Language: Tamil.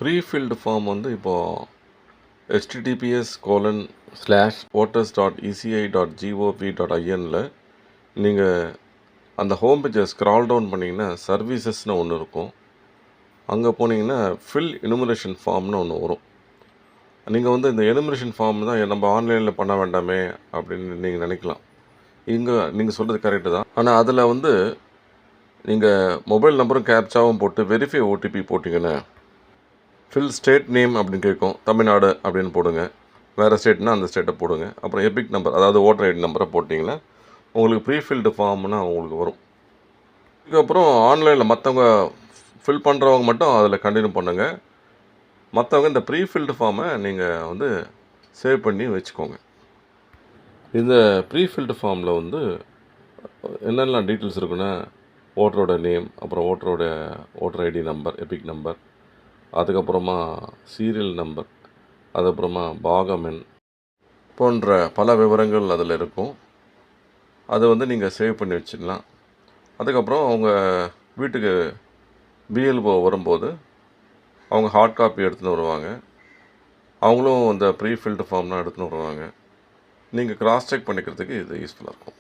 ப்ரீஃபில்டு ஃபார்ம் வந்து இப்போது https:/voters.eci.gov.inல நீங்கள் அந்த ஹோம் பேஜை ஸ்க்ரால் டவுன் பண்ணிங்கன்னா சர்வீசஸ்னு ஒன்று இருக்கும். அங்கே போனீங்கன்னா ஃபில் எனுமரேஷன் ஃபார்ம்னு ஒன்று வரும். நீங்கள் வந்து இந்த எனுமரேஷன் ஃபார்ம் தான் நம்ம ஆன்லைனில் பண்ண வேண்டாமே அப்படின்னு நீங்கள் நினைக்கலாம். இங்கே நீங்கள் சொல்கிறது கரெக்டு தான். ஆனால் அதில் வந்து நீங்கள் மொபைல் நம்பரும் கேப்சாவும் போட்டு வெரிஃபை ஓடிபி போட்டிங்கன்னா ஃபில் ஸ்டேட் நேம் அப்படின்னு கேட்கும். தமிழ்நாடு அப்படின்னு போடுங்க. வேறு ஸ்டேட்னா அந்த ஸ்டேட்டை போடுங்க. அப்புறம் எபிக் நம்பர், அதாவது ஓட்டர் ஐடி நம்பரை போட்டிங்கன்னா உங்களுக்கு ப்ரீஃபில்டு ஃபார்ம்னா உங்களுக்கு வரும். இதுக்கப்புறம் ஆன்லைனில் மற்றவங்க ஃபில் பண்ணுறவங்க மட்டும் அதில் கண்டினியூ பண்ணுங்கள். மற்றவங்க இந்த ப்ரீஃபில்டு ஃபார்மை நீங்கள் வந்து சேவ் பண்ணி வச்சுக்கோங்க. இந்த ப்ரீஃபில்டு ஃபார்மில் வந்து என்னெல்லாம் டீட்டெயில்ஸ் இருக்குன்னா, ஓட்டரோட நேம், அப்புறம் voter ID number, EPIC number, அதுக்கப்புறமா சீரியல் நம்பர், அதுக்கப்புறமா பாகம் எண் போன்ற பல விவரங்கள் அதில் இருக்கும். அதை வந்து நீங்கள் சேவ் பண்ணி வச்சுக்கலாம். அதுக்கப்புறம் அவங்க வீட்டுக்கு பிஎல்ஓ வரும்போது அவங்க ஹார்ட் காப்பி எடுத்துன்னு வருவாங்க. அவங்களும் அந்த ப்ரீஃபில்டு ஃபார்ம்லாம் எடுத்துன்னு வருவாங்க. நீங்கள் கிராஸ் செக் பண்ணிக்கிறதுக்கு இது யூஸ்ஃபுல்லாக இருக்கும்.